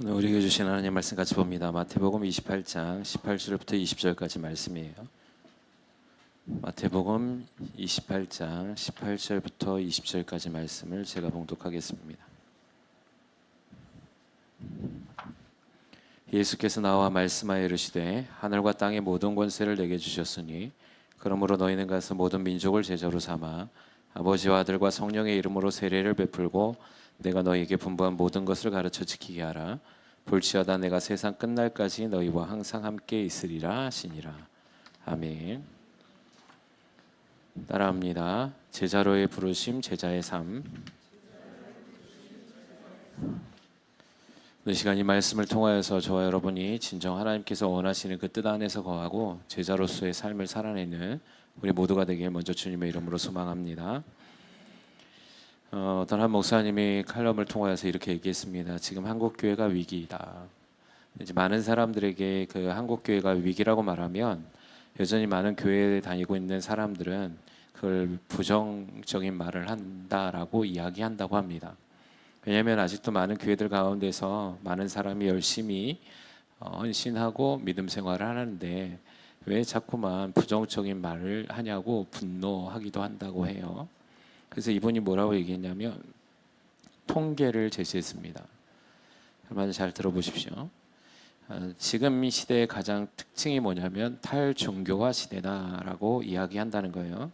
오늘 우리에게 주신 하나님 말씀 같이 봅니다. 마태복음 28장 18절부터 20절까지 말씀이에요. 마태복음 28장 18절부터 20절까지 말씀을 제가 봉독하겠습니다. 예수께서 나와 말씀하여 이르시되 하늘과 땅의 모든 권세를 내게 주셨으니 그러므로 너희는 가서 모든 민족을 제자로 삼아 아버지와 아들과 성령의 이름으로 세례를 베풀고 내가 너희에게 분부한 모든 것을 가르쳐 지키게 하라. 볼지어다 내가 세상 끝날까지 너희와 항상 함께 있으리라 하시니라. 아멘. 따라합니다. 제자로의 부르심, 제자의 삶. 이 시간 이 말씀을 통하여서 저와 여러분이 진정 하나님께서 원하시는 그 뜻 안에서 거하고 제자로서의 삶을 살아내는 우리 모두가 되길 먼저 주님의 이름으로 소망합니다. 어떤 한 목사님이 칼럼을 통하여서 이렇게 얘기했습니다. 지금 한국 교회가 위기이다. 이제 많은 사람들에게 그 한국 교회가 위기라고 말하면 여전히 많은 교회에 다니고 있는 사람들은 그걸 부정적인 말을 한다라고 이야기한다고 합니다. 왜냐하면 아직도 많은 교회들 가운데서 많은 사람이 열심히 헌신하고 믿음 생활을 하는데 왜 자꾸만 부정적인 말을 하냐고 분노하기도 한다고 해요. 그래서 이분이 뭐라고 얘기했냐면 통계를 제시했습니다. 여러분 잘 들어보십시오. 지금 이 시대의 가장 특징이 뭐냐면 탈종교화 시대다라고 이야기한다는 거예요.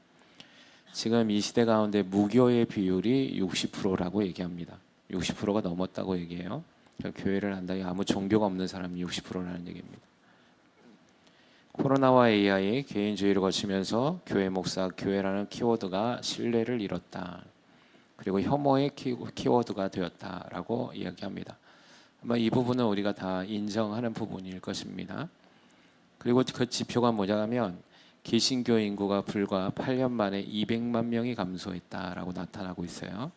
지금 이 시대 가운데 무교의 비율이 60%라고 얘기합니다. 60%가 넘었다고 얘기해요. 그러니까 교회를 한다. 아무 종교가 없는 사람이 60%라는 얘기입니다. 코로나와 AI, 개인주의를 거치면서 교회 목사, 교회라는 키워드가 신뢰를 잃었다. 그리고 혐오의 키워드가 되었다라고 이야기합니다. 아마 이 부분은 우리가 다 인정하는 부분일 것입니다. 그리고 그 지표가 뭐냐면 개신교 인구가 불과 8년 만에 200만 명이 감소했다라고 나타나고 있어요.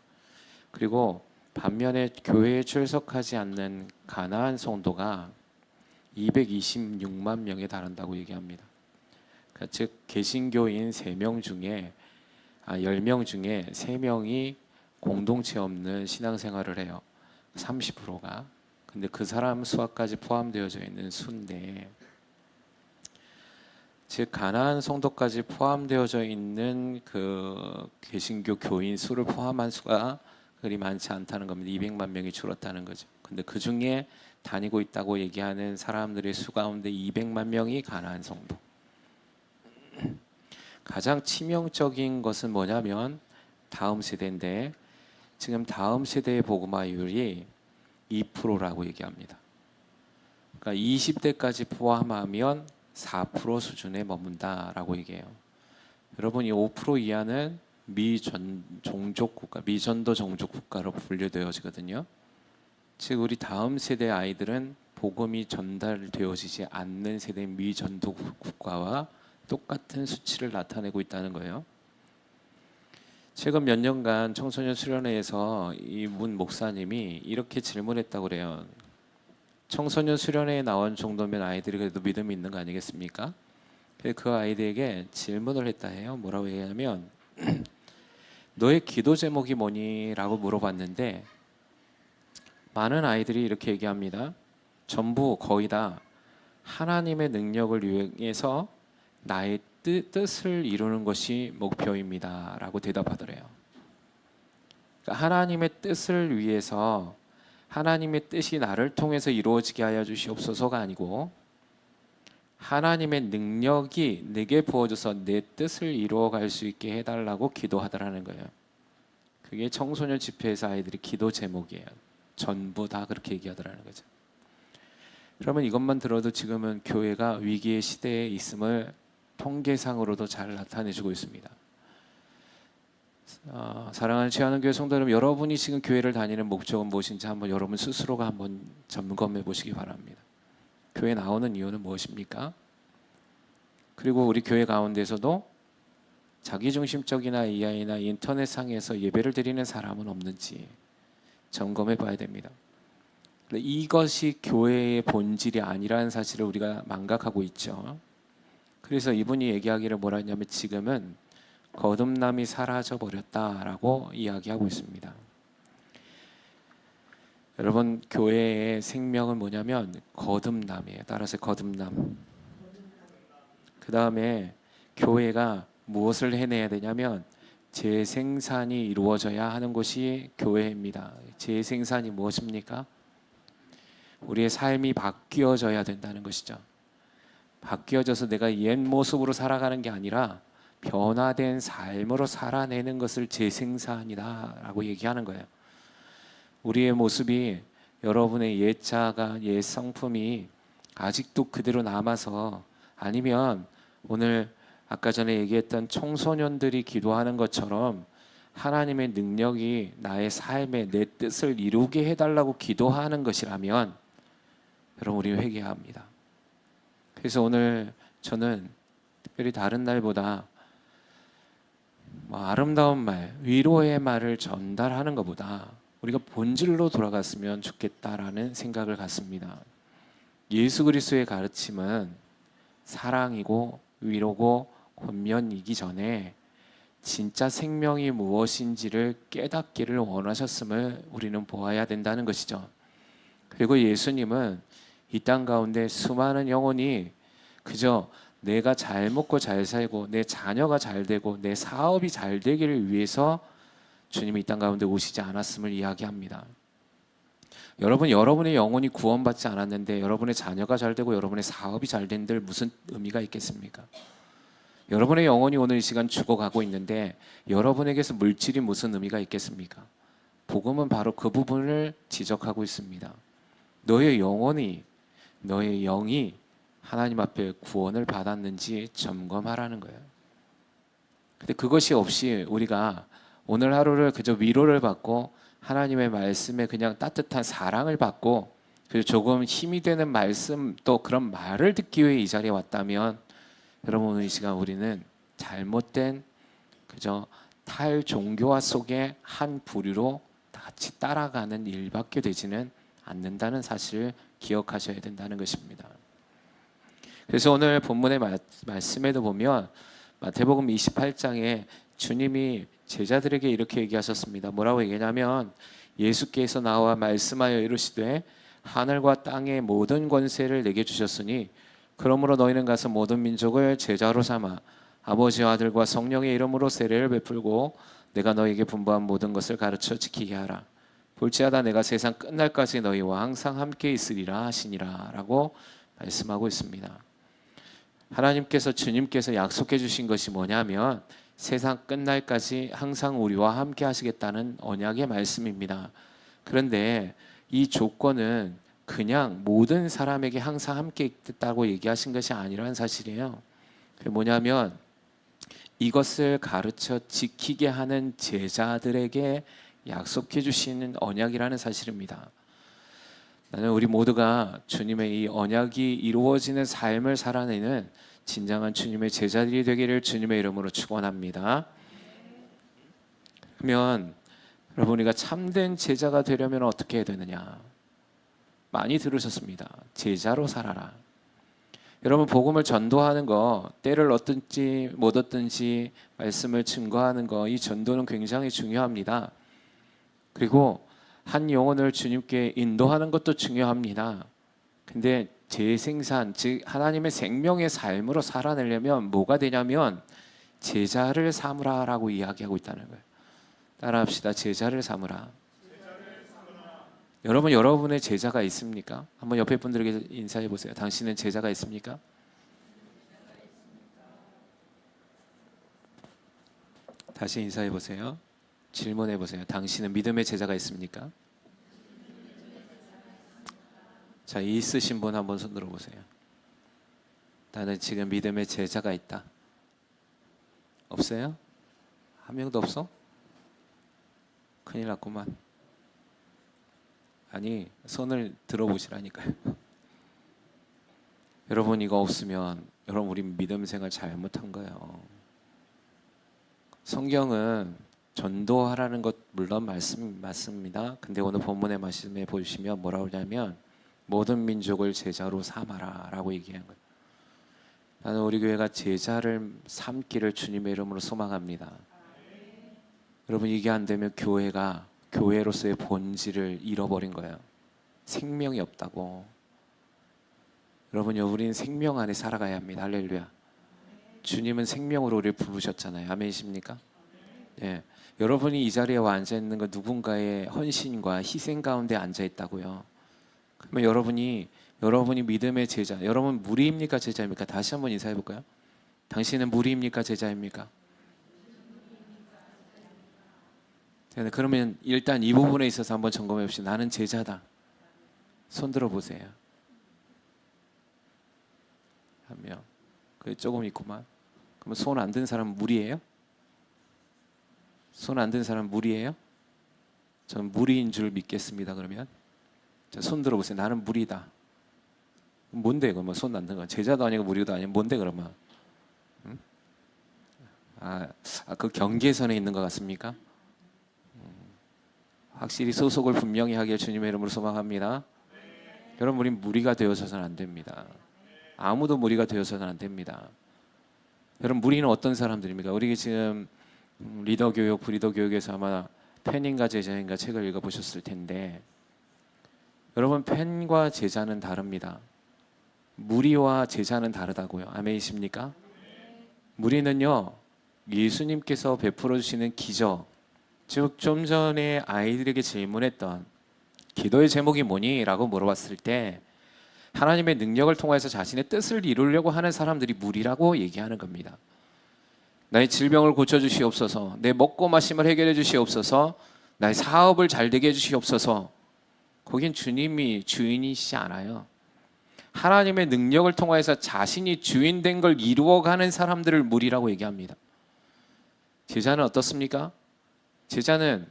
그리고 반면에 교회에 출석하지 않는 가나안 성도가 226만 명에 달한다고 얘기합니다. 그러니까 즉 개신교인 3명 중에 10명 중에 3명이 공동체 없는 신앙생활을 해요. 30%가. 근데 그 사람 수까지 포함되어져 있는 수인데 즉 가나안 성도까지 포함되어져 있는 그 개신교 교인 수를 포함한 수가 그리 많지 않다는 겁니다. 200만 명이 줄었다는 거죠. 근데 그 중에 다니고 있다고 얘기하는 사람들의 수 가운데 200만 명이 가나안 성도. 가장 치명적인 것은 뭐냐면 다음 세대인데 지금 다음 세대의 복음화율이 2%라고 얘기합니다. 그러니까 20대까지 포함하면 4% 수준에 머문다라고 얘기해요. 여러분 이 5% 이하는 미종족 국가, 미전도 종족 국가로 분류되어지거든요. 즉 우리 다음 세대 아이들은 복음이 전달되어지지 않는 세대 미전도 국가와 똑같은 수치를 나타내고 있다는 거예요. 최근 몇 년간 청소년 수련회에서 이 문 목사님이 이렇게 질문했다고 그래요. 청소년 수련회에 나온 정도면 아이들이 그래도 믿음이 있는 거 아니겠습니까? 그 아이들에게 질문을 했다 해요. 뭐라고 얘기하냐면 너의 기도 제목이 뭐니? 라고 물어봤는데 많은 아이들이 이렇게 얘기합니다. 전부 거의 다 하나님의 능력을 이용해서 나의 뜻을 이루는 것이 목표입니다 라고 대답하더래요. 그러니까 하나님의 뜻을 위해서 하나님의 뜻이 나를 통해서 이루어지게 하여 주시옵소서가 아니고 하나님의 능력이 내게 부어져서 내 뜻을 이루어갈 수 있게 해달라고 기도하더라는 거예요. 그게 청소년 집회에서 아이들이 기도 제목이에요. 전부 다 그렇게 얘기하더라는 거죠. 그러면 이것만 들어도 지금은 교회가 위기의 시대에 있음을 통계상으로도 잘 나타내주고 있습니다. 사랑하는 취하는 교회 성도 여러분, 여러분이 지금 교회를 다니는 목적은 무엇인지 한번 여러분 스스로가 한번 점검해 보시기 바랍니다. 교회 나오는 이유는 무엇입니까? 그리고 우리 교회 가운데서도 자기중심적이나 AI나 인터넷상에서 예배를 드리는 사람은 없는지 점검해 봐야 됩니다. 이것이 교회의 본질이 아니라는 사실을 우리가 망각하고 있죠. 그래서 이분이 얘기하기를 뭐라 했냐면 지금은 거듭남이 사라져 버렸다라고 이야기하고 있습니다. 여러분, 교회의 생명은 뭐냐면 거듭남이에요. 따라서 거듭남. 그 다음에 교회가 무엇을 해내야 되냐면 재생산이 이루어져야 하는 곳이 교회입니다. 재생산이 무엇입니까? 우리의 삶이 바뀌어져야 된다는 것이죠. 바뀌어져서 내가 옛 모습으로 살아가는 게 아니라 변화된 삶으로 살아내는 것을 재생산이다라고 얘기하는 거예요. 우리의 모습이, 여러분의 옛 자아가, 옛 성품이 아직도 그대로 남아서, 아니면 오늘 아까 전에 얘기했던 청소년들이 기도하는 것처럼 하나님의 능력이 나의 삶에 내 뜻을 이루게 해달라고 기도하는 것이라면 여러분, 우리 회개합니다. 그래서 오늘 저는 특별히 다른 날보다 아름다운 말, 위로의 말을 전달하는 것보다 우리가 본질로 돌아갔으면 좋겠다라는 생각을 갖습니다. 예수 그리스도의 가르침은 사랑이고 위로고 권면이기 전에 진짜 생명이 무엇인지를 깨닫기를 원하셨음을 우리는 보아야 된다는 것이죠. 그리고 예수님은 이 땅 가운데 수많은 영혼이 그저 내가 잘 먹고 잘 살고 내 자녀가 잘 되고 내 사업이 잘 되기를 위해서 주님이 이 땅 가운데 오시지 않았음을 이야기합니다. 여러분의 영혼이 구원받지 않았는데 여러분의 자녀가 잘 되고 여러분의 사업이 잘 된들 무슨 의미가 있겠습니까? 여러분의 영혼이 오늘 이 시간 죽어가고 있는데 여러분에게서 물질이 무슨 의미가 있겠습니까? 복음은 바로 그 부분을 지적하고 있습니다. 너의 영혼이, 너의 영이 하나님 앞에 구원을 받았는지 점검하라는 거예요. 근데 그것이 없이 우리가 오늘 하루를 그저 위로를 받고 하나님의 말씀에 그냥 따뜻한 사랑을 받고 그리고 조금 힘이 되는 말씀, 또 그런 말을 듣기 위해 이 자리에 왔다면 여러분, 오늘 이 시간 우리는 잘못된 그저 탈종교화 속의 한 부류로 같이 따라가는 일밖에 되지는 않는다는 사실을 기억하셔야 된다는 것입니다. 그래서 오늘 본문의 말씀에도 보면 마태복음 28장에 주님이 제자들에게 이렇게 얘기하셨습니다. 뭐라고 얘기하냐면 예수께서 나와 말씀하여 이르시되 하늘과 땅의 모든 권세를 내게 주셨으니 그러므로 너희는 가서 모든 민족을 제자로 삼아 아버지와 아들과 성령의 이름으로 세례를 베풀고 내가 너희에게 분부한 모든 것을 가르쳐 지키게 하라. 볼지어다 내가 세상 끝날까지 너희와 항상 함께 있으리라 하시니라 라고 말씀하고 있습니다. 하나님께서, 주님께서 약속해 주신 것이 뭐냐면 세상 끝날까지 항상 우리와 함께 하시겠다는 언약의 말씀입니다. 그런데 이 조건은 그냥 모든 사람에게 항상 함께 있겠다고 얘기하신 것이 아니라는 사실이에요. 그게 뭐냐면 이것을 가르쳐 지키게 하는 제자들에게 약속해 주시는 언약이라는 사실입니다. 나는 우리 모두가 주님의 이 언약이 이루어지는 삶을 살아내는 진정한 주님의 제자들이 되기를 주님의 이름으로 축원합니다. 그러면 여러분, 우리가 참된 제자가 되려면 어떻게 해야 되느냐? 많이 들으셨습니다. 제자로 살아라. 여러분, 복음을 전도하는 거, 때를 얻든지 못 얻든지 말씀을 증거하는 거, 이 전도는 굉장히 중요합니다. 그리고 한 영혼을 주님께 인도하는 것도 중요합니다. 근데 재생산, 즉 하나님의 생명의 삶으로 살아내려면 뭐가 되냐면 제자를 삼으라라고 이야기하고 있다는 거예요. 따라합시다. 제자를 삼으라. 여러분, 여러분의 제자가 있습니까? 한번 옆에 분들에게 인사해 보세요. 당신은 제자가 있습니까? 다시 인사해 보세요. 질문해 보세요. 당신은 믿음의 제자가 있습니까? 자, 있으신 분 한번 손 들어보세요. 나는 지금 믿음의 제자가 있다. 없어요? 한 명도 없어? 큰일 났구만. 아니, 손을 들어보시라니까요. 여러분, 이거 없으면 여러분, 우리 믿음 생활 잘못한 거예요. 성경은 전도하라는 것 물론 맞습니다. 근데 오늘 본문의 말씀에 보시면 뭐라고 하냐면 모든 민족을 제자로 삼아라 라고 얘기한 거예요. 나는 우리 교회가 제자를 삼기를 주님의 이름으로 소망합니다. 여러분, 이게 안 되면 교회가 교회로서의 본질을 잃어버린 거예요. 생명이 없다고. 여러분요, 우리는 생명 안에 살아가야 합니다. 할렐루야. 주님은 생명으로 우리를 부르셨잖아요. 아멘이십니까? 예. 여러분이 이 자리에 와 앉아 있는 건 누군가의 헌신과 희생 가운데 앉아 있다고요. 그러면 여러분이 믿음의 제자, 여러분 무리입니까 제자입니까? 다시 한번 인사해 볼까요? 당신은 무리입니까 제자입니까? 네, 그러면 일단 이 부분에 있어서 한번 점검해 봅시다. 나는 제자다. 손 들어 보세요. 한 명. 그 조금 있구만. 그러면 손 안 든 사람 무리예요? 손 안 든 사람 무리예요? 전 무리인 줄 믿겠습니다. 그러면 자, 손 들어보세요. 나는 무리다. 뭔데 그러면 손 안 든 건 제자도 아니고 무리도 아니고 뭔데 그러면? 응? 그 경계선에 있는 것 같습니까? 확실히 소속을 분명히 하길 주님의 이름으로 소망합니다. 여러분 우린 무리가 되어서는 안 됩니다. 아무도 무리가 되어서는 안 됩니다. 여러분 무리는 어떤 사람들입니까? 우리 지금 리더 교육, 브리더 교육에서 아마 팬인가 제자인가 책을 읽어보셨을 텐데 여러분 팬과 제자는 다릅니다. 무리와 제자는 다르다고요. 아멘이십니까? 무리는요 예수님께서 베풀어 주시는 기적, 즉 좀 전에 아이들에게 질문했던 기도의 제목이 뭐니? 라고 물어봤을 때 하나님의 능력을 통해서 자신의 뜻을 이루려고 하는 사람들이 무리라고 얘기하는 겁니다. 나의 질병을 고쳐주시옵소서, 내 먹고 마심을 해결해 주시옵소서, 나의 사업을 잘 되게 해주시옵소서. 거긴 주님이 주인이시지 않아요. 하나님의 능력을 통해서 자신이 주인 된 걸 이루어가는 사람들을 무리라고 얘기합니다. 제자는 어떻습니까? 제자는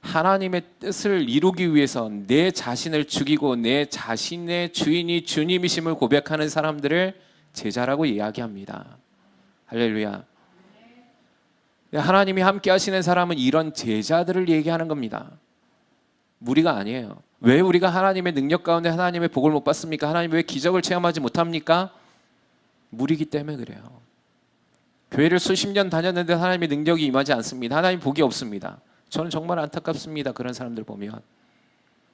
하나님의 뜻을 이루기 위해서 내 자신을 죽이고 내 자신의 주인이 주님이심을 고백하는 사람들을 제자라고 이야기합니다. 할렐루야. 하나님이 함께 하시는 사람은 이런 제자들을 얘기하는 겁니다. 무리가 아니에요. 왜 우리가 하나님의 능력 가운데 하나님의 복을 못 받습니까? 하나님 왜 기적을 체험하지 못합니까? 무리기 때문에 그래요. 교회를 수십 년 다녔는데 하나님의 능력이 임하지 않습니다. 하나님 복이 없습니다. 저는 정말 안타깝습니다. 그런 사람들 보면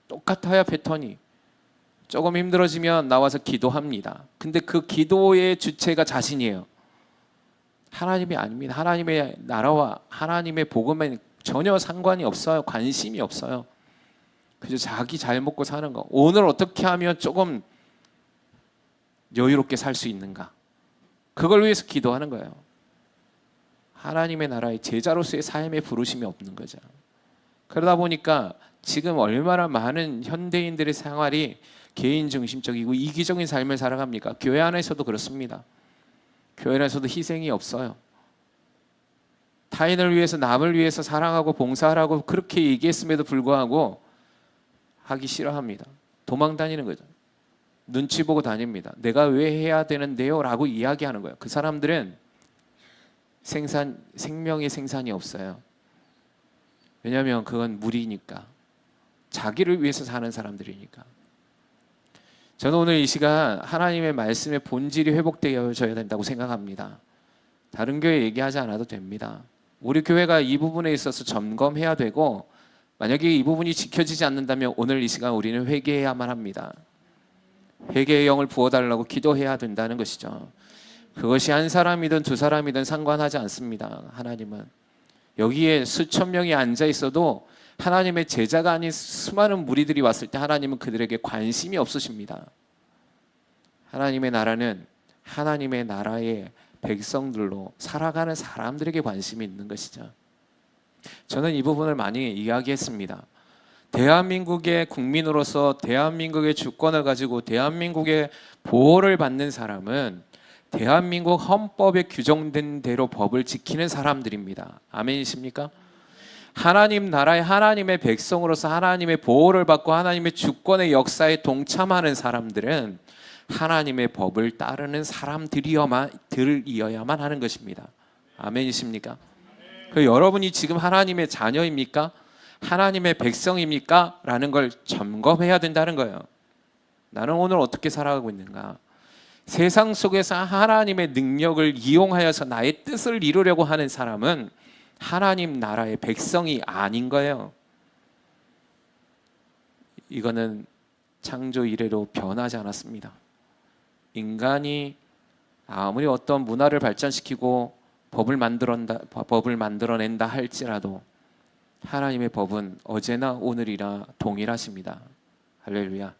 똑같아야 패턴이. 조금 힘들어지면 나와서 기도합니다. 근데 그 기도의 주체가 자신이에요. 하나님이 아닙니다. 하나님의 나라와 하나님의 복음에 전혀 상관이 없어요. 관심이 없어요. 그저 자기 잘 먹고 사는 거. 오늘 어떻게 하면 조금 여유롭게 살 수 있는가. 그걸 위해서 기도하는 거예요. 하나님의 나라의 제자로서의 삶의 부르심이 없는 거죠. 그러다 보니까 지금 얼마나 많은 현대인들의 생활이 개인 중심적이고 이기적인 삶을 살아갑니까? 교회 안에서도 그렇습니다. 교회 안에서도 희생이 없어요. 타인을 위해서 남을 위해서 사랑하고 봉사하라고 그렇게 얘기했음에도 불구하고 하기 싫어합니다. 도망 다니는 거죠. 눈치 보고 다닙니다. 내가 왜 해야 되는데요? 라고 이야기하는 거예요. 그 사람들은 생명의 생산이 없어요. 왜냐하면 그건 무리니까. 자기를 위해서 사는 사람들이니까. 저는 오늘 이 시간 하나님의 말씀의 본질이 회복되어져야 된다고 생각합니다. 다른 교회 얘기하지 않아도 됩니다. 우리 교회가 이 부분에 있어서 점검해야 되고 만약에 이 부분이 지켜지지 않는다면 오늘 이 시간 우리는 회개해야만 합니다. 회개의 영을 부어달라고 기도해야 된다는 것이죠. 그것이 한 사람이든 두 사람이든 상관하지 않습니다. 하나님은 여기에 수천 명이 앉아 있어도 하나님의 제자가 아닌 수많은 무리들이 왔을 때 하나님은 그들에게 관심이 없으십니다. 하나님의 나라는 하나님의 나라의 백성들로 살아가는 사람들에게 관심이 있는 것이죠. 저는 이 부분을 많이 이야기했습니다. 대한민국의 국민으로서 대한민국의 주권을 가지고 대한민국의 보호를 받는 사람은 대한민국 헌법에 규정된 대로 법을 지키는 사람들입니다. 아멘이십니까? 하나님 나라의 하나님의 백성으로서 하나님의 보호를 받고 하나님의 주권의 역사에 동참하는 사람들은 하나님의 법을 따르는 사람들이어야만 하는 것입니다. 아멘이십니까? 여러분이 지금 하나님의 자녀입니까? 하나님의 백성입니까? 라는 걸 점검해야 된다는 거예요. 나는 오늘 어떻게 살아가고 있는가? 세상 속에서 하나님의 능력을 이용하여서 나의 뜻을 이루려고 하는 사람은 하나님 나라의 백성이 아닌 거예요. 이거는 창조 이래로 변하지 않았습니다. 인간이 아무리 어떤 문화를 발전시키고 법을 만들어낸다 할지라도 하나님의 법은 어제나 오늘이나 동일하십니다. 할렐루야.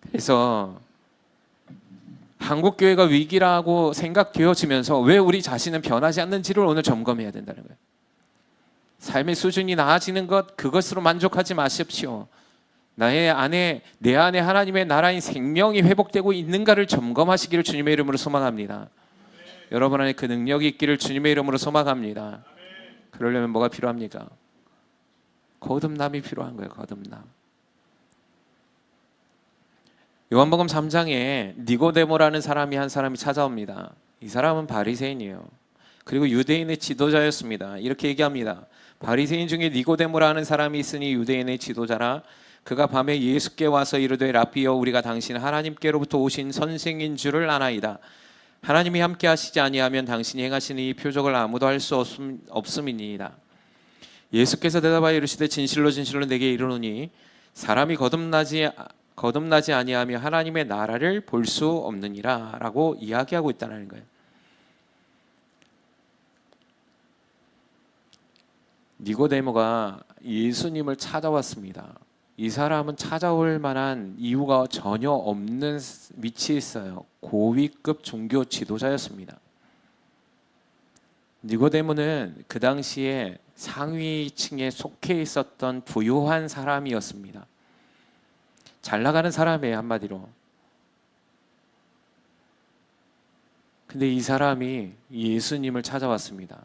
그래서 한국교회가 위기라고 생각되어지면서 왜 우리 자신은 변하지 않는지를 오늘 점검해야 된다는 거예요. 삶의 수준이 나아지는 것, 그것으로 만족하지 마십시오. 내 안에 하나님의 나라인 생명이 회복되고 있는가를 점검하시기를 주님의 이름으로 소망합니다. 여러분 안에 그 능력이 있기를 주님의 이름으로 소망합니다. 그러려면 뭐가 필요합니까? 거듭남이 필요한 거예요. 거듭남. 요한복음 3장에 니고데모라는 한 사람이 찾아옵니다. 이 사람은 바리새인이에요. 그리고 유대인의 지도자였습니다. 이렇게 얘기합니다. 바리새인 중에 니고데모라는 사람이 있으니 유대인의 지도자라. 그가 밤에 예수께 와서 이르되 라비여, 우리가 당신 하나님께로부터 오신 선생인 줄을 아나이다. 하나님이 함께 하시지 아니하면 당신이 행하시는 이 표적을 아무도 할 수 없음이니이다. 예수께서 대답하여 이르시되 진실로 진실로 내게 이르노니 사람이 거듭나지 아니하며 하나님의 나라를 볼 수 없느니라 라고 이야기하고 있다는 거예요. 니고데모가 예수님을 찾아왔습니다. 이 사람은 찾아올 만한 이유가 전혀 없는 위치에 있어요. 고위급 종교 지도자였습니다. 니고데모는 그 당시에 상위층에 속해 있었던 부유한 사람이었습니다. 잘 나가는 사람이에요, 한마디로. 근데 이 사람이 예수님을 찾아왔습니다.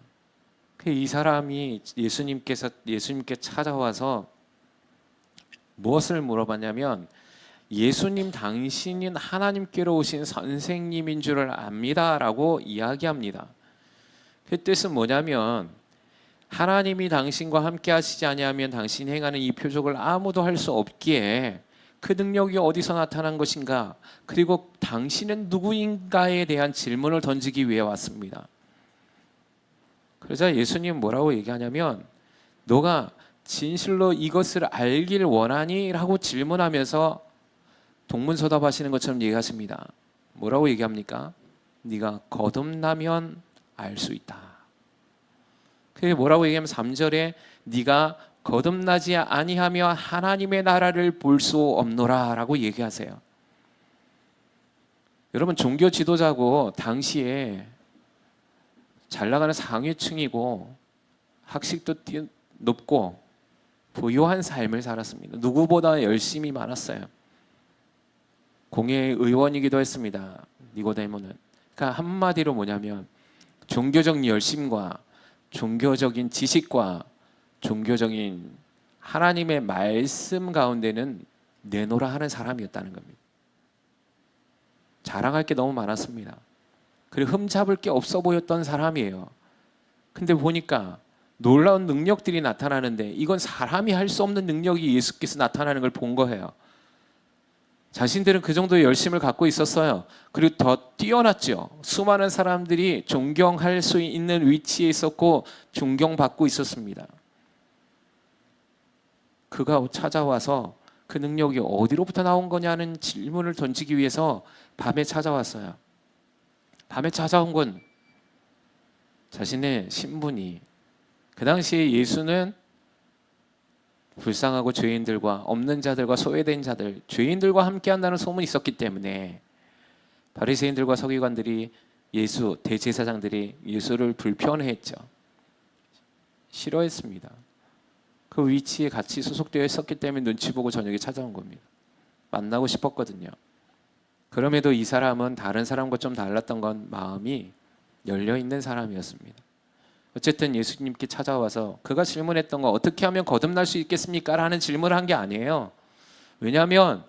이 사람이 예수님께 찾아와서 무엇을 물어봤냐면, 예수님 당신은 하나님께로 오신 선생님인 줄을 압니다 라고 이야기합니다. 그 뜻은 뭐냐면, 하나님이 당신과 함께 하시지 아니하면 당신이 행하는 이 표적을 아무도 할 수 없기에 그 능력이 어디서 나타난 것인가, 그리고 당신은 누구인가에 대한 질문을 던지기 위해 왔습니다. 그러자 예수님 뭐라고 얘기하냐면, 너가 진실로 이것을 알길 원하니? 라고 질문하면서 동문서답하시는 것처럼 얘기하십니다. 뭐라고 얘기합니까? 네가 거듭나면 알 수 있다. 그게 뭐라고 얘기하면 3절에 네가 거듭나지 아니하며 하나님의 나라를 볼 수 없노라 라고 얘기하세요. 여러분, 종교 지도자고 당시에 잘 나가는 상위층이고 학식도 높고 부유한 삶을 살았습니다. 누구보다 열심히 많았어요. 공예 의원이기도 했습니다. 니고데모는. 그러니까 한마디로 뭐냐면, 종교적 열심과 종교적인 지식과 종교적인 하나님의 말씀 가운데는 내놓으라 하는 사람이었다는 겁니다. 자랑할 게 너무 많았습니다. 그리고 흠잡을 게 없어 보였던 사람이에요. 근데 보니까 놀라운 능력들이 나타나는데, 이건 사람이 할 수 없는 능력이 예수께서 나타나는 걸 본 거예요. 자신들은 그 정도의 열심을 갖고 있었어요. 그리고 더 뛰어났죠. 수많은 사람들이 존경할 수 있는 위치에 있었고 존경받고 있었습니다. 그가 찾아와서 그 능력이 어디로부터 나온 거냐는 질문을 던지기 위해서 밤에 찾아왔어요. 밤에 찾아온 건 자신의 신분이, 그 당시에 예수는 불쌍하고 죄인들과 없는 자들과 소외된 자들, 죄인들과 함께 한다는 소문이 있었기 때문에 바리새인들과 서기관들이 대제사장들이 예수를 불편해했죠. 싫어했습니다. 그 위치에 같이 소속되어 있었기 때문에 눈치 보고 저녁에 찾아온 겁니다. 만나고 싶었거든요. 그럼에도 이 사람은 다른 사람과 좀 달랐던 건 마음이 열려있는 사람이었습니다. 어쨌든 예수님께 찾아와서 그가 질문했던 거, 어떻게 하면 거듭날 수 있겠습니까? 라는 질문을 한 게 아니에요. 왜냐하면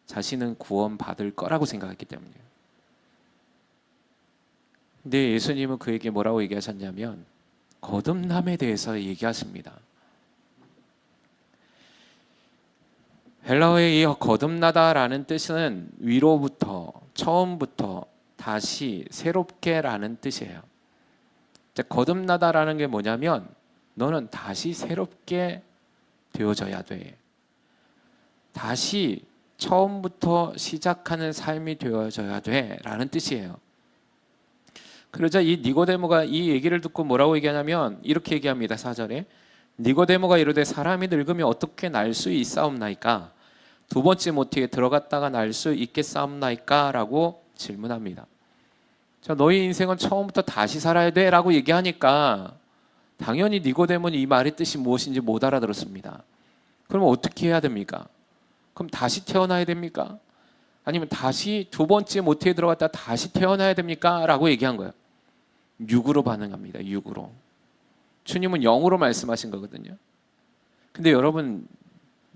자신은 구원받을 거라고 생각했기 때문이에요. 근데 예수님은 그에게 뭐라고 얘기하셨냐면, 거듭남에 대해서 얘기하십니다. 헬라어의 이 거듭나다라는 뜻은 위로부터, 처음부터, 다시, 새롭게라는 뜻이에요. 거듭나다라는 게 뭐냐면, 너는 다시 새롭게 되어져야 돼. 다시 처음부터 시작하는 삶이 되어져야 돼라는 뜻이에요. 그러자 이 니고데모가 이 얘기를 듣고 뭐라고 얘기하냐면 이렇게 얘기합니다. 4절에 니고데모가 이르되 사람이 늙으면 어떻게 날 수 있사옵나이까? 두 번째 모티에 들어갔다가 날 수 있겠사옵나이까? 라고 질문합니다. 자, 너희 인생은 처음부터 다시 살아야 돼 라고 얘기하니까 당연히 니고데모는 이 말의 뜻이 무엇인지 못 알아들었습니다. 그럼 어떻게 해야 됩니까? 그럼 다시 태어나야 됩니까? 아니면 다시 두 번째 모태에 들어갔다 다시 태어나야 됩니까? 라고 얘기한 거예요. 육으로 반응합니다. 육으로. 주님은 영으로 말씀하신 거거든요. 근데 여러분,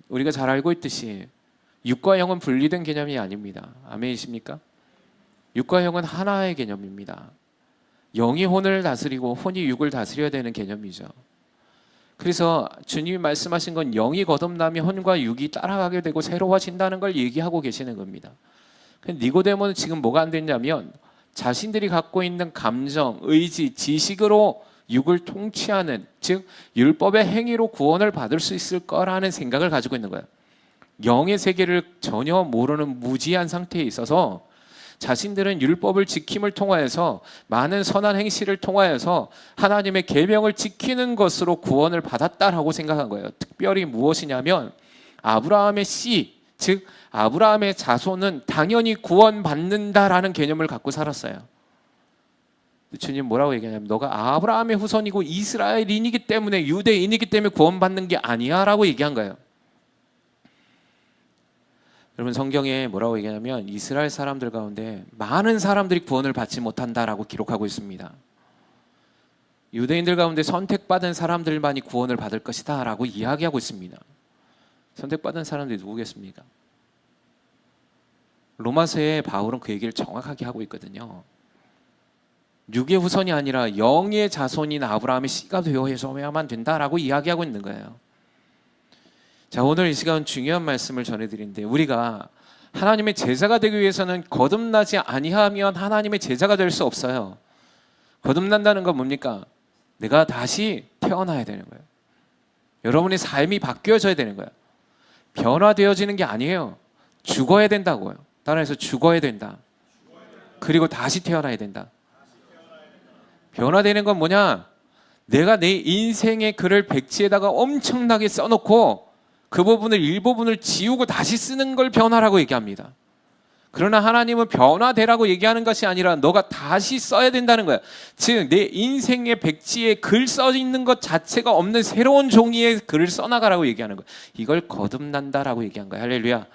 우리가 잘 알고 있듯이 육과 영은 분리된 개념이 아닙니다. 아멘이십니까? 육과 영은 하나의 개념입니다. 영이 혼을 다스리고 혼이 육을 다스려야 되는 개념이죠. 그래서 주님이 말씀하신 건 영이 거듭나면 혼과 육이 따라가게 되고 새로워진다는 걸 얘기하고 계시는 겁니다. 니고데모는 지금 뭐가 안 됐냐면 자신들이 갖고 있는 감정, 의지, 지식으로 육을 통치하는, 즉 율법의 행위로 구원을 받을 수 있을 거라는 생각을 가지고 있는 거예요. 영의 세계를 전혀 모르는 무지한 상태에 있어서 자신들은 율법을 지킴을 통하여서 많은 선한 행실을 통하여서 하나님의 계명을 지키는 것으로 구원을 받았다라고 생각한 거예요. 특별히 무엇이냐면 아브라함의 씨, 즉 아브라함의 자손은 당연히 구원받는다라는 개념을 갖고 살았어요. 주님 뭐라고 얘기하냐면 너가 아브라함의 후손이고 이스라엘인이기 때문에 유대인이기 때문에 구원받는 게 아니야 라고 얘기한 거예요. 여러분 성경에 뭐라고 얘기하냐면 이스라엘 사람들 가운데 많은 사람들이 구원을 받지 못한다라고 기록하고 있습니다. 유대인들 가운데 선택받은 사람들만이 구원을 받을 것이다 라고 이야기하고 있습니다. 선택받은 사람들이 누구겠습니까? 로마서에 바울은 그 얘기를 정확하게 하고 있거든요. 육의 후손이 아니라 영의 자손인 아브라함의 씨가 되어야만 된다라고 이야기하고 있는 거예요. 자, 오늘 이 시간 중요한 말씀을 전해드리는데 우리가 하나님의 제자가 되기 위해서는 거듭나지 아니하면 하나님의 제자가 될 수 없어요. 거듭난다는 건 뭡니까? 내가 다시 태어나야 되는 거예요. 여러분의 삶이 바뀌어져야 되는 거예요. 변화되어지는 게 아니에요. 죽어야 된다고요. 따라해서 죽어야 된다. 그리고 다시 태어나야 된다. 변화되는 건 뭐냐? 내가 내 인생의 글을 백지에다가 엄청나게 써놓고 그 부분을 일부분을 지우고 다시 쓰는 걸 변화라고 얘기합니다. 그러나 하나님은 변화되라고 얘기하는 것이 아니라 너가 다시 써야 된다는 거야. 즉 내 인생의 백지에 글 써 있는 것 자체가 없는 새로운 종이에 글을 써나가라고 얘기하는 거야. 이걸 거듭난다라고 얘기한 거야. 할렐루야.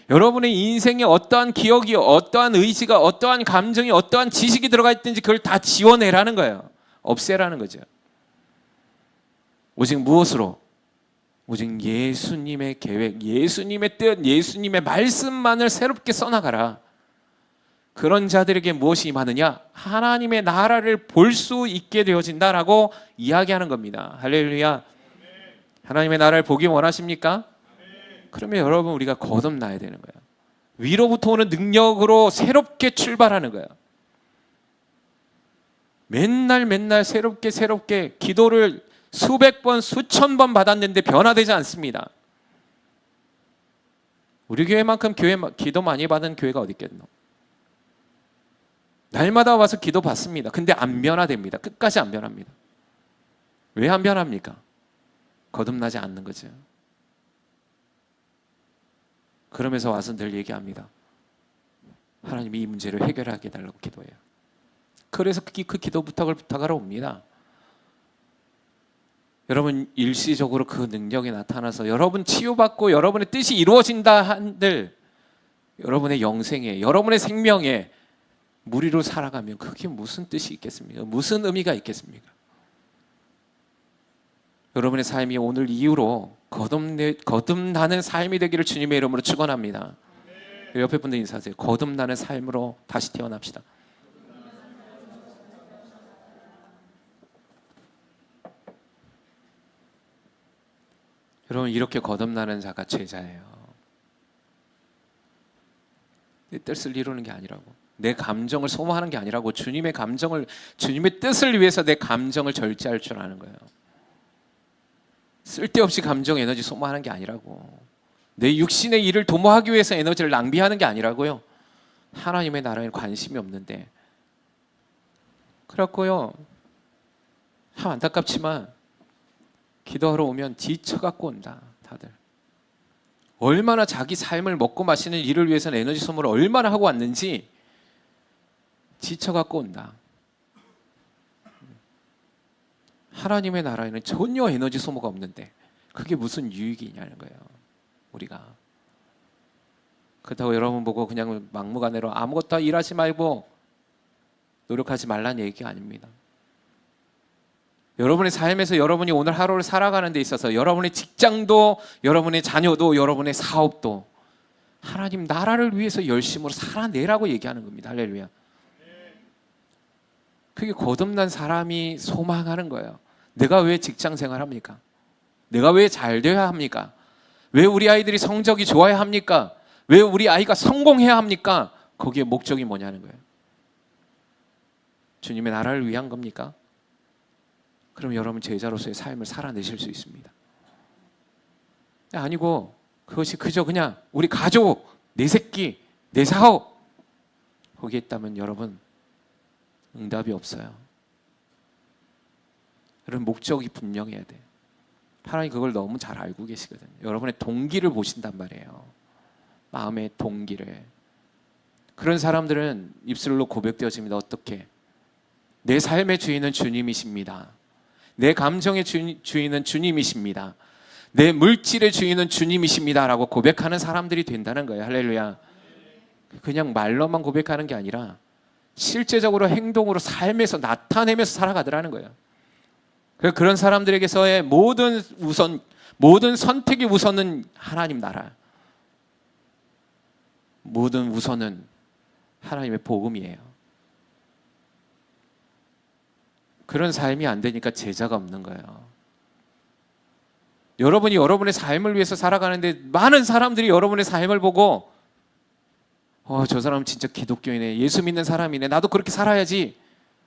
여러분의 인생에 어떠한 기억이, 어떠한 의지가, 어떠한 감정이, 어떠한 지식이 들어가 있든지 그걸 다 지워내라는 거예요. 없애라는 거죠. 오직 무엇으로? 오직 예수님의 계획, 예수님의 뜻, 예수님의 말씀만을 새롭게 써나가라. 그런 자들에게 무엇이 임하느냐? 하나님의 나라를 볼 수 있게 되어진다라고 이야기하는 겁니다. 할렐루야. 하나님의 나라를 보기 원하십니까? 그러면 여러분 우리가 거듭나야 되는 거예요. 위로부터 오는 능력으로 새롭게 출발하는 거예요. 맨날 새롭게 기도를 수백 번, 수천 번 받았는데 변화되지 않습니다. 우리 교회만큼 기도 많이 받은 교회가 어디 있겠노? 날마다 와서 기도 받습니다. 근데 안 변화됩니다. 끝까지 안 변합니다. 왜 안 변합니까? 거듭나지 않는 거죠. 그러면서 와서 늘 얘기합니다. 하나님이 이 문제를 해결하게 해달라고 기도해요. 그래서 그 기도 부탁하러 옵니다. 여러분 일시적으로 그 능력이 나타나서 여러분 치유받고 여러분의 뜻이 이루어진다 한들 여러분의 영생에, 여러분의 생명에 무리로 살아가면 그게 무슨 뜻이 있겠습니까? 무슨 의미가 있겠습니까? 여러분의 삶이 오늘 이후로 거듭나는 삶이 되기를 주님의 이름으로 축원합니다. 옆에 분들 인사하세요. 거듭나는 삶으로 다시 태어납시다. 여러분 이렇게 거듭나는 자가 제자예요. 내 뜻을 이루는 게 아니라고, 내 감정을 소모하는 게 아니라고, 주님의 뜻을 위해서 내 감정을 절제할 줄 아는 거예요. 쓸데없이 감정 에너지 소모하는 게 아니라고. 내 육신의 일을 도모하기 위해서 에너지를 낭비하는 게 아니라고요. 하나님의 나라에 관심이 없는데. 그렇고요. 참 안타깝지만 기도하러 오면 지쳐갖고 온다. 다들. 얼마나 자기 삶을 먹고 마시는 일을 위해서는 에너지 소모를 얼마나 하고 왔는지 지쳐갖고 온다. 하나님의 나라에는 전혀 에너지 소모가 없는데 그게 무슨 유익이냐는 거예요. 우리가. 그렇다고 여러분 보고 그냥 막무가내로 아무것도 일하지 말고 노력하지 말라는 얘기가 아닙니다. 여러분의 삶에서 여러분이 오늘 하루를 살아가는 데 있어서 여러분의 직장도, 여러분의 자녀도, 여러분의 사업도 하나님 나라를 위해서 열심으로 살아내라고 얘기하는 겁니다. 할렐루야. 그게 거듭난 사람이 소망하는 거예요. 내가 왜 직장 생활합니까? 내가 왜 잘 되어야 합니까? 왜 우리 아이들이 성적이 좋아야 합니까? 왜 우리 아이가 성공해야 합니까? 거기에 목적이 뭐냐는 거예요. 주님의 나라를 위한 겁니까? 그럼 여러분 제자로서의 삶을 살아내실 수 있습니다. 아니고 그것이 그저 그냥 우리 가족, 내 새끼, 내 사업 거기에 있다면 여러분 응답이 없어요. 여러분 목적이 분명해야 돼. 하나님 그걸 너무 잘 알고 계시거든요. 여러분의 동기를 보신단 말이에요. 마음의 동기를. 그런 사람들은 입술로 고백되어집니다. 어떻게? 내 삶의 주인은 주님이십니다. 내 감정의 주인은 주님이십니다. 내 물질의 주인은 주님이십니다 라고 고백하는 사람들이 된다는 거예요. 할렐루야. 그냥 말로만 고백하는 게 아니라 실제적으로 행동으로 삶에서 나타내면서 살아가더라는 거예요. 그런 사람들에게서의 모든 선택의 우선은 하나님 나라. 모든 우선은 하나님의 복음이에요. 그런 삶이 안 되니까 제자가 없는 거예요. 여러분이 여러분의 삶을 위해서 살아가는데 많은 사람들이 여러분의 삶을 보고 저 사람은 진짜 기독교이네, 예수 믿는 사람이네, 나도 그렇게 살아야지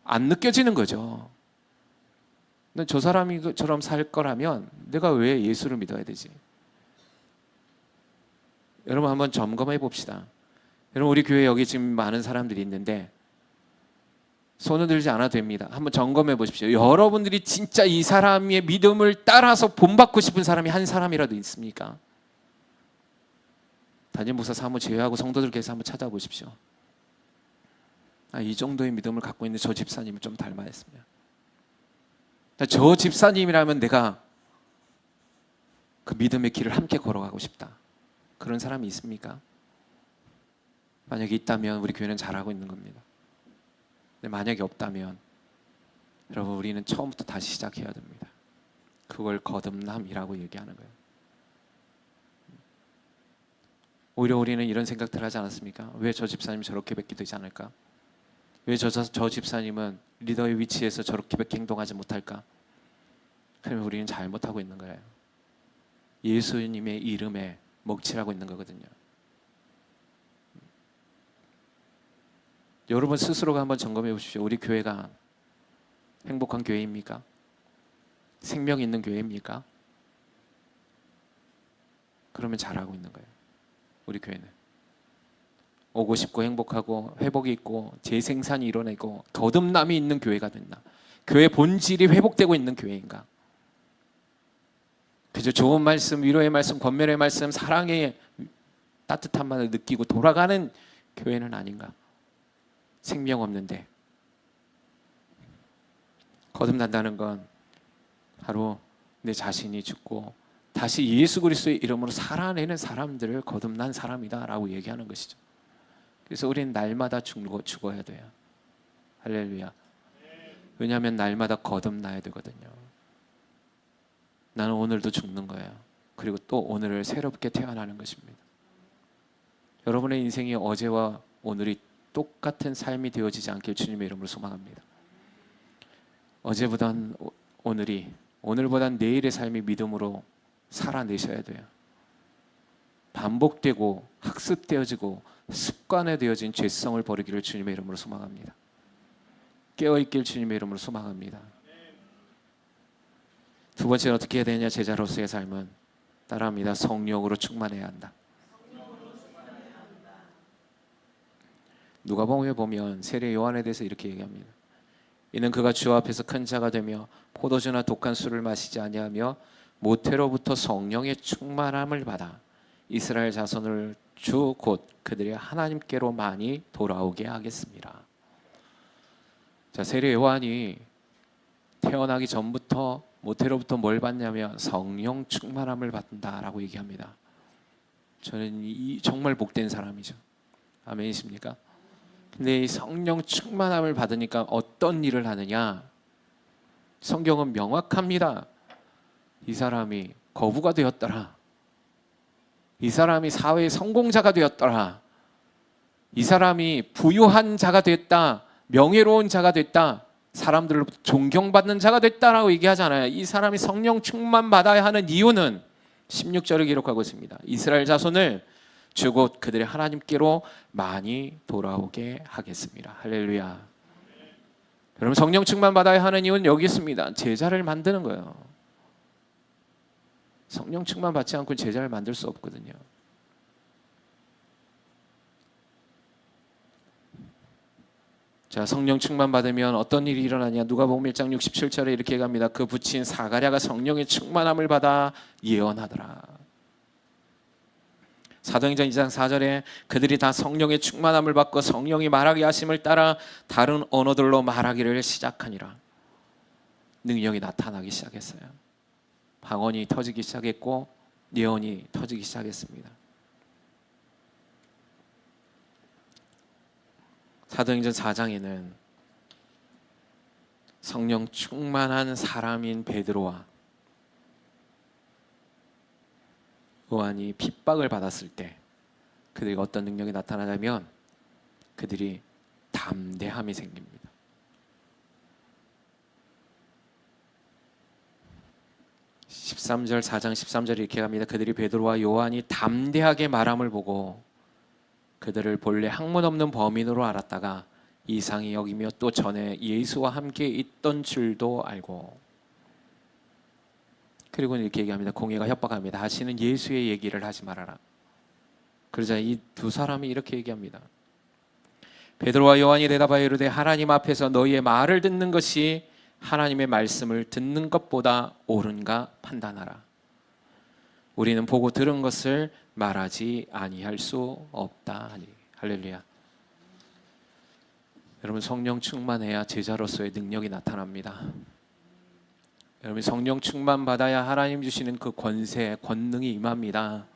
안 느껴지는 거죠. 저 사람이처럼 살 거라면 내가 왜 예수를 믿어야 되지? 여러분 한번 점검해 봅시다. 여러분 우리 교회 여기 지금 많은 사람들이 있는데 손을 들지 않아도 됩니다. 한번 점검해 보십시오. 여러분들이 진짜 이 사람의 믿음을 따라서 본받고 싶은 사람이 한 사람이라도 있습니까? 담임 목사 사무 제외하고 성도들께서 한번 찾아보십시오. 이 정도의 믿음을 갖고 있는 저 집사님을 좀 닮아했습니다. 저 집사님이라면 내가 그 믿음의 길을 함께 걸어가고 싶다. 그런 사람이 있습니까? 만약에 있다면 우리 교회는 잘하고 있는 겁니다. 근데 만약에 없다면 여러분 우리는 처음부터 다시 시작해야 됩니다. 그걸 거듭남이라고 얘기하는 거예요. 오히려 우리는 이런 생각들 하지 않았습니까? 왜 저 집사님이 저렇게 뵙게 되지 않을까? 왜 저 집사님은 리더의 위치에서 저렇게밖에 행동하지 못할까? 그러면 우리는 잘못하고 있는 거예요. 예수님의 이름에 먹칠하고 있는 거거든요. 여러분 스스로가 한번 점검해 보십시오. 우리 교회가 행복한 교회입니까? 생명 있는 교회입니까? 그러면 잘하고 있는 거예요. 우리 교회는 오고 싶고 행복하고 회복이 있고 재생산이 일어나고 거듭남이 있는 교회가 됐나? 교회 본질이 회복되고 있는 교회인가? 그저 좋은 말씀, 위로의 말씀, 권면의 말씀, 사랑의 따뜻함만을 느끼고 돌아가는 교회는 아닌가? 생명 없는데 거듭난다는 건 바로 내 자신이 죽고 다시 예수 그리스도의 이름으로 살아내는 사람들을 거듭난 사람이다라고 얘기하는 것이죠. 그래서 우리는 날마다 죽어야 돼요. 할렐루야. 왜냐하면 날마다 거듭나야 되거든요. 나는 오늘도 죽는 거예요. 그리고 또 오늘을 새롭게 태어나는 것입니다. 여러분의 인생이 어제와 오늘이 똑같은 삶이 되어지지 않길 주님의 이름으로 소망합니다. 어제보단 오늘이, 오늘보단 내일의 삶이 믿음으로 살아내셔야 돼요. 반복되고 학습되어지고 습관화되어진 죄성을 버리기를 주님의 이름으로 소망합니다. 깨어있길 주님의 이름으로 소망합니다. 두 번째는 어떻게 해야 되냐? 제자로서의 삶은 따라합니다. 성령으로 충만해야 한다. 누가복음에 보면 세례 요한에 대해서 이렇게 얘기합니다. 이는 그가 주 앞에서 큰 자가 되며 포도주나 독한 술을 마시지 아니하며 모태로부터 성령의 충만함을 받아 이스라엘 자손을 주 곧 그들의 하나님께로 많이 돌아오게 하겠습니다. 자, 세례 요한이 태어나기 전부터 모태로부터 뭘 받냐면 성령 충만함을 받는다라고 얘기합니다. 저는 정말 복된 사람이죠. 아멘이십니까? 근데 이 성령 충만함을 받으니까 어떤 일을 하느냐? 성경은 명확합니다. 이 사람이 거부가 되었더라. 이 사람이 사회의 성공자가 되었더라. 이 사람이 부유한 자가 됐다. 명예로운 자가 됐다. 사람들로부터 존경받는 자가 됐다라고 얘기하잖아요. 이 사람이 성령 충만 받아야 하는 이유는 16절을 기록하고 있습니다. 이스라엘 자손을 주 곧 그들의 하나님께로 많이 돌아오게 하겠습니다. 할렐루야. 여러분, 성령 충만 받아야 하는 이유는 여기 있습니다. 제자를 만드는 거예요. 성령 충만 받지 않고 제자를 만들 수 없거든요. 자, 성령 충만 받으면 어떤 일이 일어나냐? 누가복음 1장 67절에 이렇게 갑니다. 그 붙인 사가랴가 성령의 충만함을 받아 예언하더라. 사도행전 2장 4절에 그들이 다 성령의 충만함을 받고 성령이 말하게 하심을 따라 다른 언어들로 말하기를 시작하니라. 능력이 나타나기 시작했어요. 방언이 터지기 시작했고 예언이 터지기 시작했습니다. 사도행전 4장에는 성령 충만한 사람인 베드로와 요한이 핍박을 받았을 때 그들이 어떤 능력이 나타나냐면 그들이 담대함이 생깁니다. 13절 4장 13절에 이렇게 갑니다. 그들이 베드로와 요한이 담대하게 말함을 보고 그들을 본래 학문 없는 범인으로 알았다가 이상히 여기며 또 전에 예수와 함께 있던 줄도 알고. 그리고 이렇게 얘기합니다. 공회가 협박합니다. 다시는 예수의 얘기를 하지 말아라. 그러자 이 두 사람이 이렇게 얘기합니다. 베드로와 요한이 대답하여 이르되 하나님 앞에서 너희의 말을 듣는 것이 하나님의 말씀을 듣는 것보다 옳은가 판단하라. 우리는 보고 들은 것을 말하지 아니할 수 없다 하니. 할렐루야. 여러분, 성령 충만해야 제자로서의 능력이 나타납니다. 여러분, 성령 충만 받아야 하나님 주시는 그 권세, 권능이 임합니다.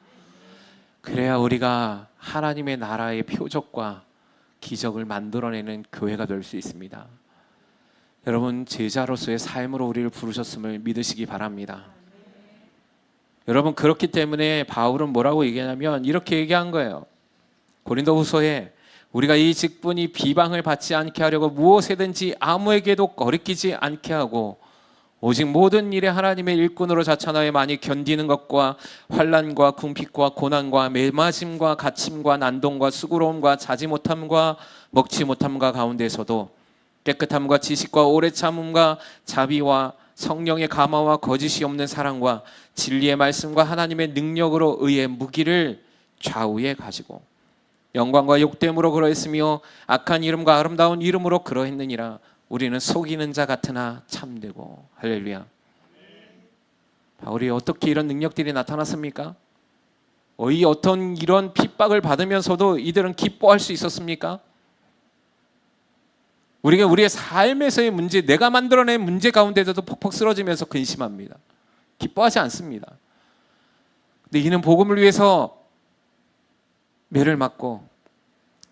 그래야 우리가 하나님의 나라의 표적과 기적을 만들어내는 교회가 될 수 있습니다. 여러분, 제자로서의 삶으로 우리를 부르셨음을 믿으시기 바랍니다. 여러분, 그렇기 때문에 바울은 뭐라고 얘기하냐면 이렇게 얘기한 거예요. 고린도후서에 우리가 이 직분이 비방을 받지 않게 하려고 무엇이든지 아무에게도 거리끼지 않게 하고 오직 모든 일에 하나님의 일꾼으로 자처하여 많이 견디는 것과 환난과 궁핍과 고난과 매맞음과 갇힘과 난동과 수고로움과 자지 못함과 먹지 못함과 가운데서도 깨끗함과 지식과 오래 참음과 자비와 성령의 감화와 거짓이 없는 사랑과 진리의 말씀과 하나님의 능력으로 의의 무기를 좌우에 가지고 영광과 욕됨으로 그러했으며 악한 이름과 아름다운 이름으로 그러했느니라. 우리는 속이는 자 같으나 참되고. 할렐루야. 바울이 어떻게 이런 능력들이 나타났습니까? 어떤 이런 핍박을 받으면서도 이들은 기뻐할 수 있었습니까? 우리가 우리의 삶에서의 문제, 내가 만들어낸 문제 가운데서도 퍽퍽 쓰러지면서 근심합니다. 기뻐하지 않습니다. 근데 이는 복음을 위해서 매를 맞고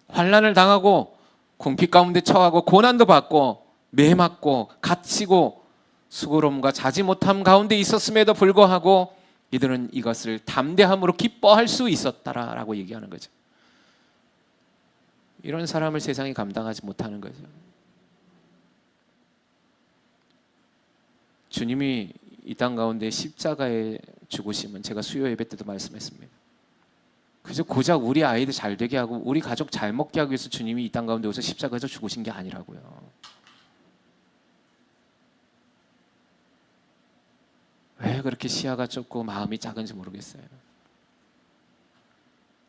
환난을 당하고 궁핍 가운데 처하고 고난도 받고 매 맞고 갇히고 수고로움과 자지 못함 가운데 있었음에도 불구하고 이들은 이것을 담대함으로 기뻐할 수 있었다라고 얘기하는 거죠. 이런 사람을 세상이 감당하지 못하는 거죠. 주님이 이 땅 가운데 십자가에 죽으심은 제가 수요 예배 때도 말씀했습니다. 그저 고작 우리 아이들 잘 되게 하고 우리 가족 잘 먹게 하기 위해서 주님이 이 땅 가운데 오셔서 십자가에서 죽으신 게 아니라고요. 왜 그렇게 시야가 좁고 마음이 작은지 모르겠어요.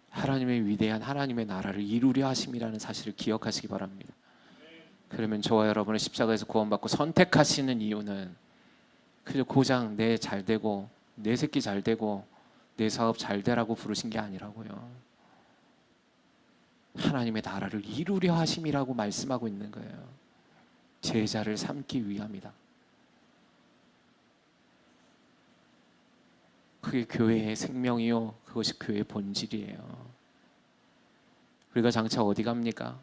하나님의 위대한 하나님의 나라를 이루려 하심이라는 사실을 기억하시기 바랍니다. 그러면 저와 여러분을 십자가에서 구원받고 선택하시는 이유는 그저 고장 내 잘 되고 내 새끼 잘 되고 내 사업 잘 되라고 부르신 게 아니라고요. 하나님의 나라를 이루려 하심이라고 말씀하고 있는 거예요. 제자를 삼기 위함이다. 그게 교회의 생명이요, 그것이 교회의 본질이에요. 우리가 장차 어디 갑니까?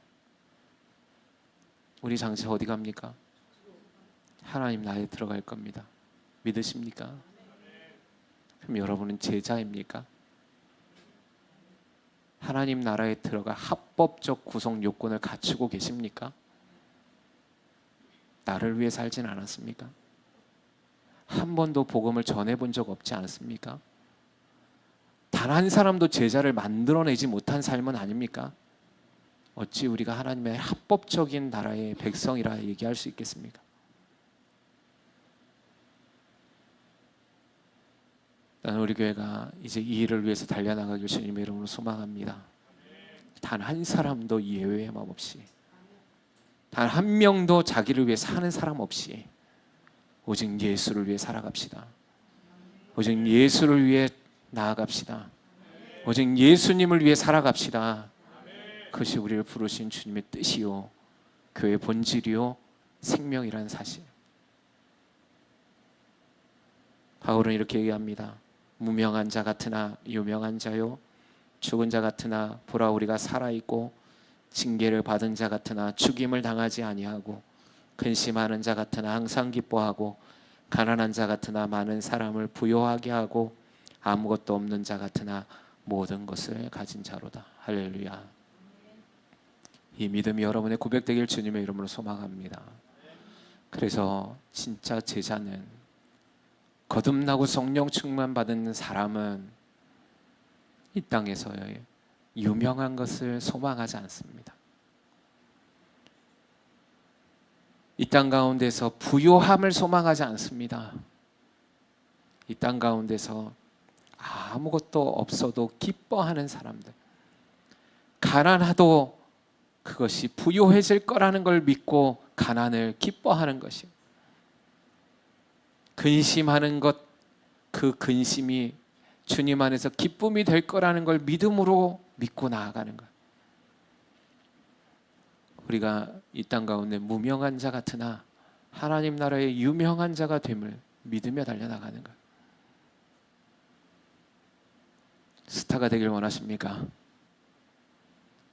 우리 장차 어디 갑니까? 하나님 나라에 들어갈 겁니다. 믿으십니까? 그럼 여러분은 제자입니까? 하나님 나라에 들어가 합법적 구속 요건을 갖추고 계십니까? 나를 위해 살진 않았습니까? 한 번도 복음을 전해본 적 없지 않습니까? 단 한 사람도 제자를 만들어내지 못한 삶은 아닙니까? 어찌 우리가 하나님의 합법적인 나라의 백성이라 얘기할 수 있겠습니까? 나는 우리 교회가 이제 이 일을 위해서 달려나가길 주님의 이름으로 소망합니다. 단 한 사람도 예외의 마음 없이, 단 한 명도 자기를 위해 사는 사람 없이 오직 예수를 위해 살아갑시다. 오직 예수를 위해 나아갑시다. 오직 예수님을 위해 살아갑시다. 그것이 우리를 부르신 주님의 뜻이요, 교회의 본질이요, 생명이라는 사실. 바울은 이렇게 얘기합니다. 무명한 자 같으나 유명한 자요, 죽은 자 같으나 보라 우리가 살아있고, 징계를 받은 자 같으나 죽임을 당하지 아니하고, 근심하는 자 같으나 항상 기뻐하고, 가난한 자 같으나 많은 사람을 부요하게 하고, 아무것도 없는 자 같으나 모든 것을 가진 자로다. 할렐루야. 이 믿음이 여러분의 고백되길 주님의 이름으로 소망합니다. 그래서 진짜 제자는, 거듭나고 성령 충만 받은 사람은 이 땅에서의 유명한 것을 소망하지 않습니다. 이 땅 가운데서 부요함을 소망하지 않습니다. 이 땅 가운데서 아무것도 없어도 기뻐하는 사람들, 가난하도 그것이 부요해질 거라는 걸 믿고 가난을 기뻐하는 것이, 근심하는 것, 그 근심이 주님 안에서 기쁨이 될 거라는 걸 믿음으로 믿고 나아가는 것. 우리가 이 땅 가운데 무명한 자 같으나 하나님 나라의 유명한 자가 됨을 믿으며 달려나가는 것. 스타가 되길 원하십니까?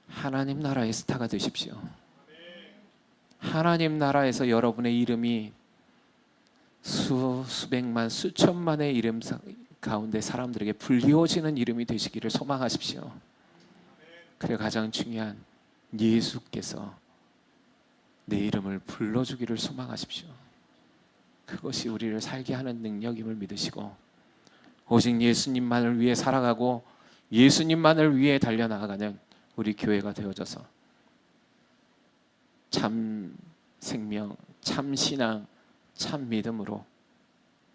하나님 나라의 스타가 되십시오. 하나님 나라에서 여러분의 이름이 수백만, 수천만의 이름 가운데 사람들에게 불리워지는 이름이 되시기를 소망하십시오. 그래 가장 중요한 예수께서 내 이름을 불러주기를 소망하십시오. 그것이 우리를 살게 하는 능력임을 믿으시고, 오직 예수님만을 위해 살아가고 예수님만을 위해 달려나가는 우리 교회가 되어져서 참 생명, 참 신앙, 참 믿음으로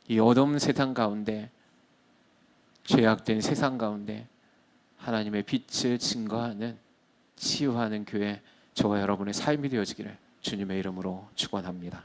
이 어두운 세상 가운데, 죄악된 세상 가운데 하나님의 빛을 증거하는, 치유하는 교회, 저와 여러분의 삶이 되어지기를 주님의 이름으로 축원합니다.